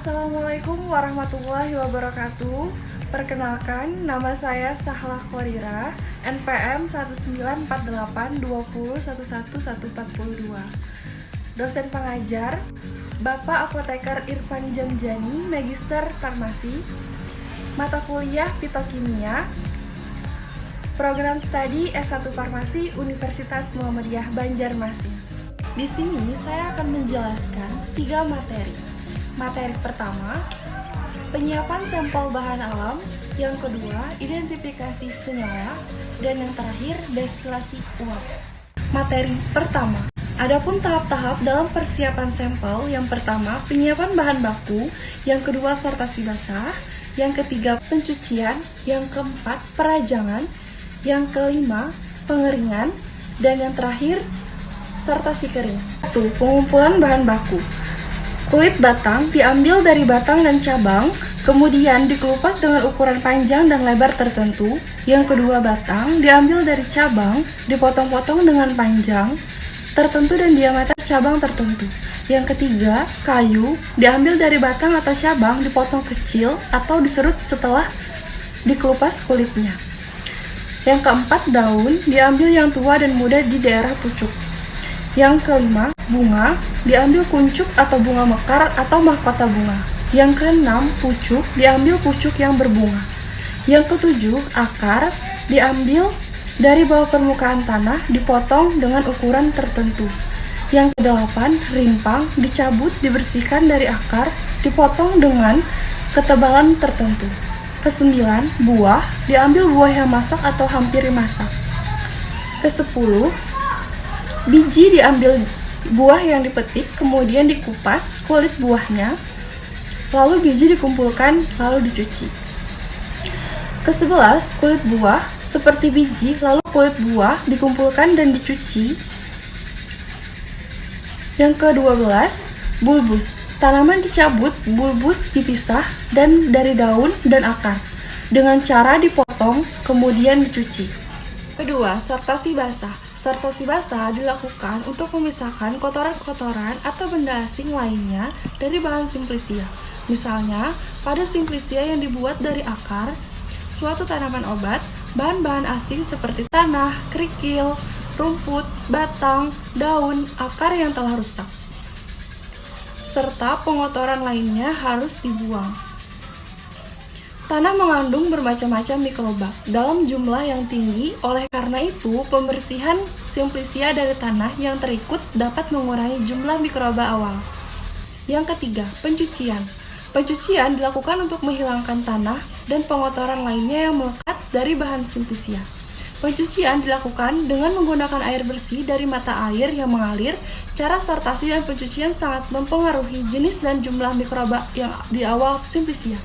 Assalamualaikum warahmatullahi wabarakatuh. Perkenalkan, nama saya Sahlah Qorira, NPM 194820111142. Dosen pengajar, Bapak Apoteker Irfan Jamjani, Magister Farmasi. Mata kuliah Fitokimia, Program Studi S1 Farmasi Universitas Muhammadiyah Banjarmasin. Di sini saya akan menjelaskan 3 materi. Materi pertama, penyiapan sampel bahan alam. Yang kedua, identifikasi senyawa. Dan yang terakhir, destilasi uap. Materi pertama, adapun tahap-tahap dalam persiapan sampel. Yang pertama, penyiapan bahan baku. Yang kedua, sortasi basah. Yang ketiga, pencucian. Yang keempat, perajangan. Yang kelima, pengeringan. Dan yang terakhir, sortasi kering. 1. Pengumpulan bahan baku. Kulit batang diambil dari batang dan cabang, kemudian dikelupas dengan ukuran panjang dan lebar tertentu. Yang kedua, batang diambil dari cabang, dipotong-potong dengan panjang tertentu dan diameter cabang tertentu. Yang ketiga, kayu diambil dari batang atau cabang, dipotong kecil atau diserut setelah dikelupas kulitnya. Yang keempat, daun diambil yang tua dan muda di daerah pucuk. Yang kelima, bunga diambil kuncup atau bunga mekar atau mahkota bunga. Yang keenam, pucuk diambil pucuk yang berbunga. Yang ketujuh, akar diambil dari bawah permukaan tanah, dipotong dengan ukuran tertentu. Yang kedelapan, rimpang dicabut, dibersihkan dari akar, dipotong dengan ketebalan tertentu. Kesembilan, buah diambil buah yang masak atau hampir masak. Kesepuluh, biji diambil buah yang dipetik, kemudian dikupas kulit buahnya, lalu biji dikumpulkan, lalu dicuci. Ke-11, kulit buah seperti biji, lalu kulit buah dikumpulkan dan dicuci. Yang ke-12, bulbus. Tanaman dicabut, bulbus dipisah dan dari daun dan akar dengan cara dipotong, kemudian dicuci. Kedua, sortasi basah. Sortasi basah dilakukan untuk memisahkan kotoran-kotoran atau benda asing lainnya dari bahan simplisia. Misalnya, pada simplisia yang dibuat dari akar suatu tanaman obat, bahan-bahan asing seperti tanah, kerikil, rumput, batang, daun, akar yang telah rusak, serta pengotoran lainnya harus dibuang. Tanah mengandung bermacam-macam mikroba dalam jumlah yang tinggi, oleh karena itu pembersihan simplisia dari tanah yang terikut dapat mengurangi jumlah mikroba awal. Yang ketiga, pencucian. Pencucian dilakukan untuk menghilangkan tanah dan pengotoran lainnya yang melekat dari bahan simplisia. Pencucian dilakukan dengan menggunakan air bersih dari mata air yang mengalir. Cara sortasi dan pencucian sangat mempengaruhi jenis dan jumlah mikroba yang di awal simplisia.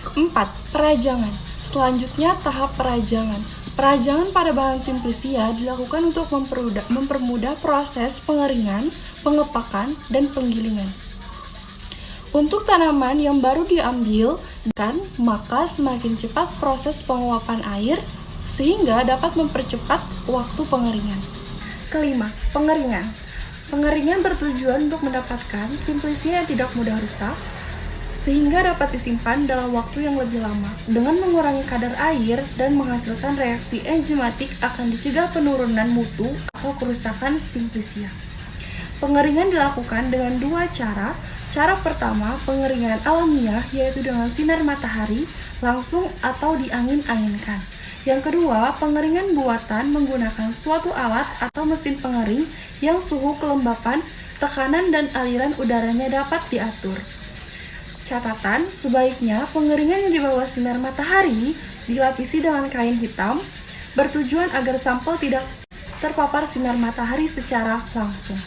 4. Perajangan. Selanjutnya, tahap perajangan. Perajangan pada bahan simplisia dilakukan untuk mempermudah proses pengeringan, pengepakan, dan penggilingan. Untuk tanaman yang baru diambil, maka semakin cepat proses penguapan air sehingga dapat mempercepat waktu pengeringan. Kelima, pengeringan. Pengeringan bertujuan untuk mendapatkan simplisia yang tidak mudah rusak, sehingga dapat disimpan dalam waktu yang lebih lama. Dengan mengurangi kadar air dan menghasilkan reaksi enzimatik akan dicegah penurunan mutu atau kerusakan simplisia. Pengeringan dilakukan dengan 2 cara. Cara pertama, pengeringan alamiah, yaitu dengan sinar matahari langsung atau diangin-anginkan. Yang kedua, pengeringan buatan menggunakan suatu alat atau mesin pengering yang suhu kelembapan, tekanan, dan aliran udaranya dapat diatur. Catatan, sebaiknya pengeringan yang di bawah sinar matahari dilapisi dengan kain hitam, bertujuan agar sampel tidak terpapar sinar matahari secara langsung.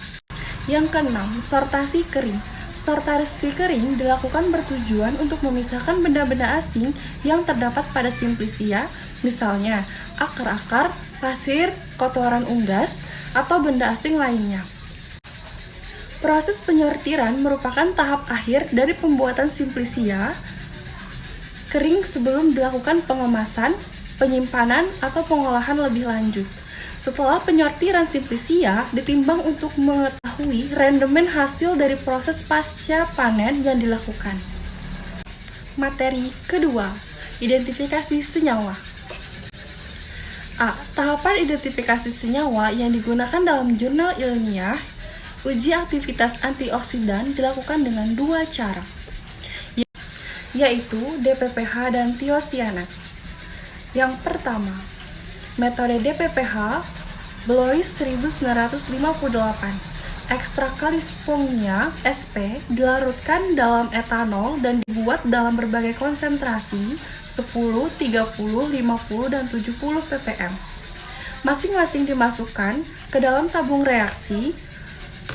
Yang keenam, sortasi kering. Sortasi kering dilakukan bertujuan untuk memisahkan benda-benda asing yang terdapat pada simplisia, misalnya akar-akar, pasir, kotoran unggas, atau benda asing lainnya. Proses penyortiran merupakan tahap akhir dari pembuatan simplisia kering sebelum dilakukan pengemasan, penyimpanan, atau pengolahan lebih lanjut. Setelah penyortiran simplisia, ditimbang untuk mengetahui rendemen hasil dari proses pasca panen yang dilakukan. Materi kedua, identifikasi senyawa. A. Tahapan identifikasi senyawa yang digunakan dalam jurnal ilmiah. Uji aktivitas antioksidan dilakukan dengan dua cara, yaitu DPPH dan tiosianat. Yang pertama, metode DPPH, Blois 1958. Ekstrak Kalispongia sp dilarutkan dalam etanol dan dibuat dalam berbagai konsentrasi 10, 30, 50, dan 70 ppm. Masing-masing dimasukkan ke dalam tabung reaksi.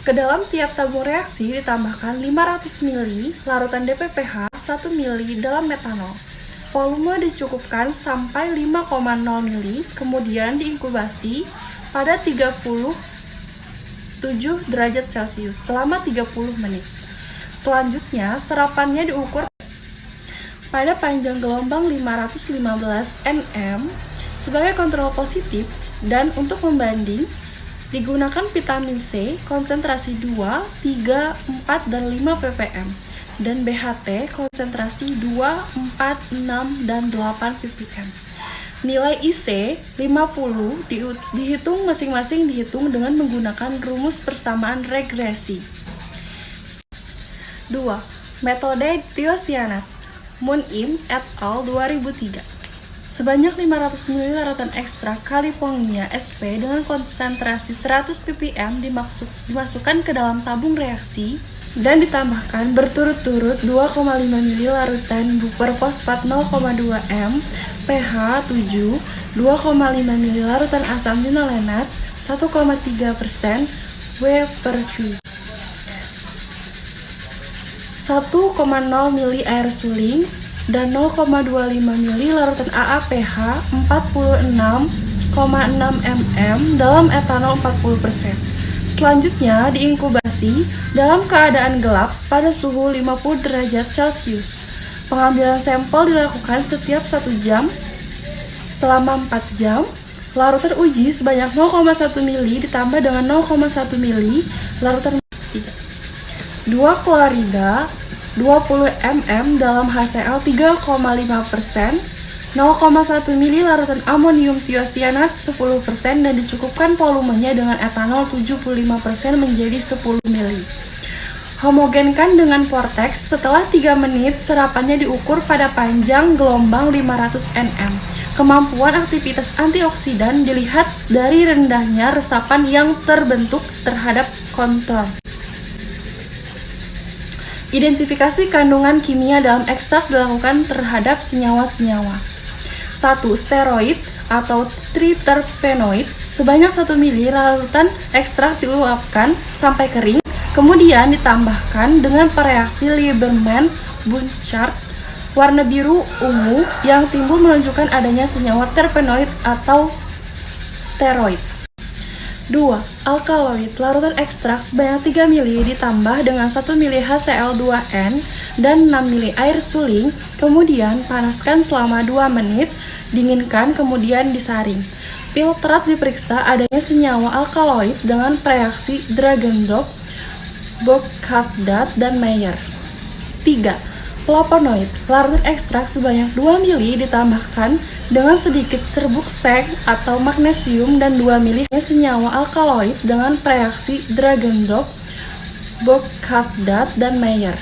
Ke dalam tiap tabung reaksi ditambahkan 500 ml larutan DPPH, 1 ml dalam metanol. Volume dicukupkan sampai 5,0 ml, kemudian diinkubasi pada 37 derajat Celcius selama 30 menit. Selanjutnya, serapannya diukur pada panjang gelombang 515 nm sebagai kontrol positif, dan untuk membanding digunakan vitamin C konsentrasi 2, 3, 4, dan 5 ppm dan BHT konsentrasi 2, 4, 6, dan 8 ppm. Nilai IC 50 dihitung masing-masing dengan menggunakan rumus persamaan regresi. 2. Metode tiosianat. Moon-Im et al. 2003. Sebanyak 500 ml larutan ekstrak Kalispongia sp dengan konsentrasi 100 ppm dimasukkan ke dalam tabung reaksi dan ditambahkan berturut-turut 2,5 ml larutan buper fosfat 0,2 m, pH 7, 2,5 ml larutan asam linolenat 1,3%, W per V, 1,0 ml air suling, dan 0,25 ml larutan AAPH 46,6 mm dalam etanol 40%. Selanjutnya diinkubasi dalam keadaan gelap pada suhu 50 derajat Celcius. Pengambilan sampel dilakukan setiap 1 jam selama 4 jam. Larutan uji sebanyak 0,1 ml ditambah dengan 0,1 ml larutan 3. 2 klorida 20 mm dalam HCl 3,5%, 0,1 ml larutan amonium tiosianat 10%, dan dicukupkan volumenya dengan etanol 75% menjadi 10 ml. Homogenkan dengan vortex. Setelah 3 menit, serapannya diukur pada panjang gelombang 500 nm. Kemampuan aktivitas antioksidan dilihat dari rendahnya resapan yang terbentuk terhadap kontrol. Identifikasi kandungan kimia dalam ekstrak dilakukan terhadap senyawa-senyawa. 1. Steroid atau triterpenoid. Sebanyak 1 ml larutan ekstrak diuapkan sampai kering, kemudian ditambahkan dengan reaksi Lieberman-Bunchard warna biru ungu yang timbul menunjukkan adanya senyawa terpenoid atau steroid. 2. Alkaloid. Larutan ekstrak sebanyak 3 ml ditambah dengan 1 ml HCl2n dan 6 ml air suling, kemudian panaskan selama 2 menit, dinginkan, kemudian disaring. Filtrat diperiksa adanya senyawa alkaloid dengan reaksi Dragendorff, Burkhardt, dan Mayer. 3. Flavonoid. Larutan ekstrak sebanyak 2 ml ditambahkan dengan sedikit serbuk seng atau magnesium dan 2 ml senyawa alkaloid dengan reaksi Dragendorff, Burkhardt, dan Mayer.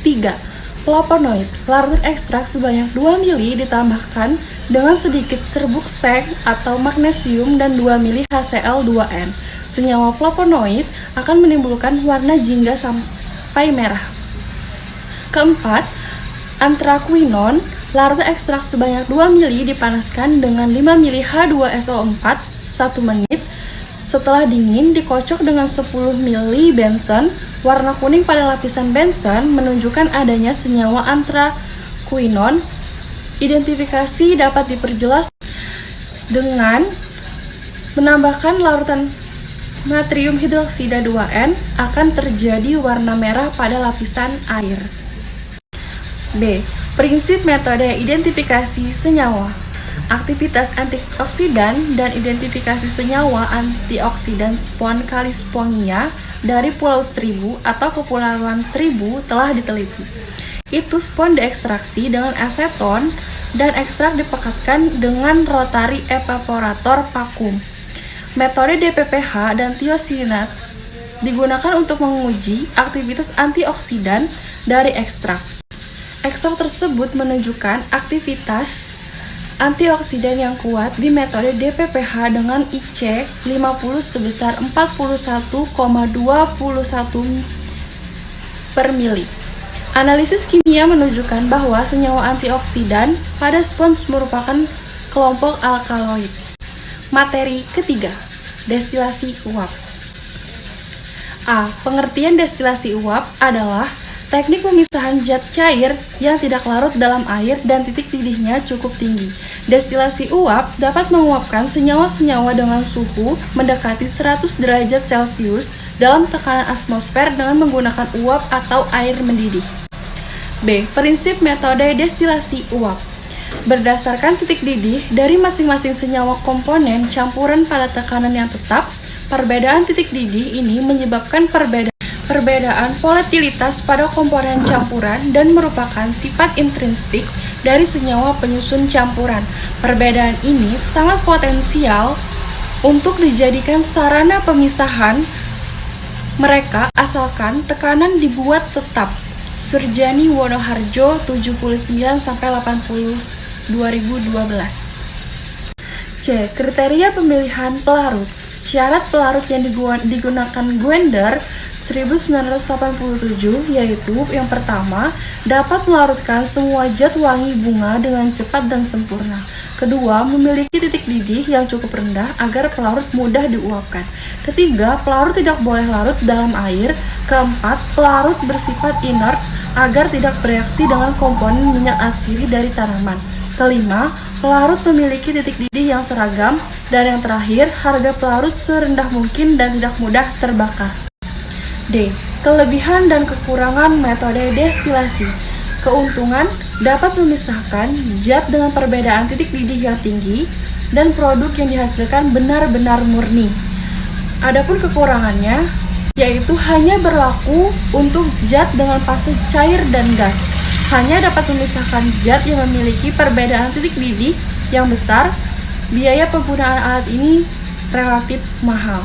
3. Flavonoid. Larutan ekstrak sebanyak 2 ml ditambahkan dengan sedikit serbuk seng atau magnesium dan 2 ml HCl2n. Senyawa flavonoid akan menimbulkan warna jingga sampai merah. 4. Anthraquinone. Larutan ekstrak sebanyak 2 ml dipanaskan dengan 5 ml H2SO4 1 menit. Setelah dingin, dikocok dengan 10 ml benzen. Warna kuning pada lapisan benzen menunjukkan adanya senyawa anthraquinone. Identifikasi dapat diperjelas dengan menambahkan larutan natrium hidroksida 2N, akan terjadi warna merah pada lapisan air. B. Prinsip metode identifikasi senyawa. Aktivitas antioksidan dan identifikasi senyawa antioksidan spon Kalispongia dari Pulau Seribu atau Kepulauan Seribu telah diteliti. itu spon diekstraksi dengan aseton dan ekstrak dipekatkan dengan rotary evaporator vakum. Metode DPPH dan thiosinat digunakan untuk menguji aktivitas antioksidan dari ekstrak. Ekstrak tersebut menunjukkan aktivitas antioksidan yang kuat di metode DPPH dengan IC 50 sebesar 41,21 per mili. Analisis kimia menunjukkan bahwa senyawa antioksidan pada spons merupakan kelompok alkaloid. Materi ketiga, destilasi uap. A. Pengertian destilasi uap adalah teknik pemisahan zat cair yang tidak larut dalam air dan titik didihnya cukup tinggi. Destilasi uap dapat menguapkan senyawa-senyawa dengan suhu mendekati 100 derajat Celcius dalam tekanan atmosfer dengan menggunakan uap atau air mendidih. B. Prinsip metode destilasi uap. Berdasarkan titik didih dari masing-masing senyawa komponen campuran pada tekanan yang tetap, perbedaan titik didih ini menyebabkan perbedaan volatilitas pada komponen campuran dan merupakan sifat intrinsik dari senyawa penyusun campuran. Perbedaan ini sangat potensial untuk dijadikan sarana pemisahan mereka asalkan tekanan dibuat tetap. Surjani Wonoharjo 79-80 2012. C. Kriteria pemilihan pelarut. Syarat pelarut yang digunakan Gwender 1987 yaitu yang pertama, dapat melarutkan semua zat wangi bunga dengan cepat dan sempurna. Kedua, memiliki titik didih yang cukup rendah agar pelarut mudah diuapkan. Ketiga, pelarut tidak boleh larut dalam air. Keempat, pelarut bersifat inert agar tidak bereaksi dengan komponen minyak atsiri dari tanaman. Kelima, pelarut memiliki titik didih yang seragam. Dan yang terakhir, harga pelarut serendah mungkin dan tidak mudah terbakar. D. Kelebihan dan kekurangan metode destilasi. Keuntungan dapat memisahkan zat dengan perbedaan titik didih yang tinggi dan produk yang dihasilkan benar-benar murni. Adapun kekurangannya yaitu hanya berlaku untuk zat dengan fase cair dan gas. Hanya dapat memisahkan zat yang memiliki perbedaan titik didih yang besar. Biaya penggunaan alat ini relatif mahal.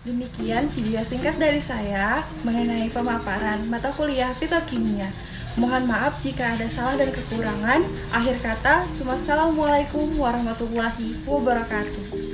Demikian video singkat dari saya mengenai pemaparan mata kuliah Fitokimia. Mohon maaf jika ada salah dan kekurangan. Akhir kata, wassalamualaikum warahmatullahi wabarakatuh.